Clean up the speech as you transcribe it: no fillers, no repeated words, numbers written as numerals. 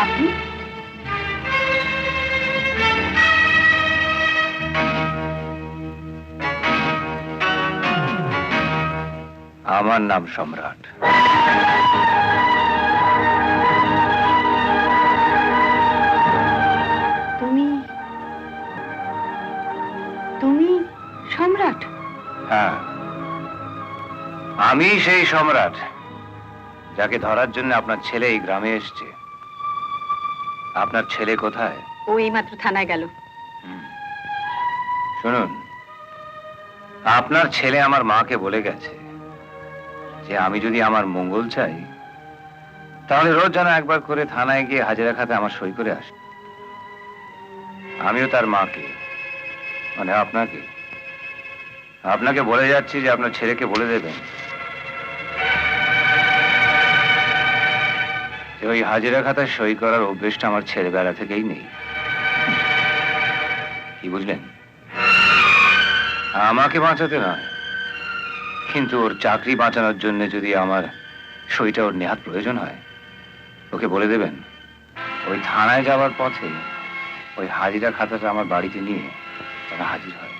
আপনি? আমার নাম সম্রাট। তুমি তুমি সম্রাট? হ্যাঁ, আমি সেই সম্রাট যাকে ধরার জন্য আপনার ছেলে এই গ্রামে এসছে। আপনার ছেলে কোথায়? ও এইমাত্র থানায় গেল। শুনুন, আপনার ছেলে আমার মাকে বলে গেছে যে আমি যদি আমার মঙ্গল চাই তাহলে রোজ যেন একবার করে থানায় গিয়ে হাজিরা খাতে আমার সই করে আসে। আমিও তার মাকে, মানে আপনাকে আপনাকে বলে যাচ্ছি যে আপনার ছেলেকে বলে দেবেন যে ওই হাজিরা খাতায় সই করার অভ্যেসটা আমার ছেলেবেলা থেকেই নেই। কি বুঝলেন? আমাকে বাঁচাতে নয়, কিন্তু ওর চাকরি বাঁচানোর জন্য যদি আমার সইটা ওর নেহাত প্রয়োজন হয়, ওকে বলে দেবেন ওই থানায় যাওয়ার পথে ওই হাজিরা খাতাটা আমার বাড়িতে নিয়ে তারা হাজির হয়।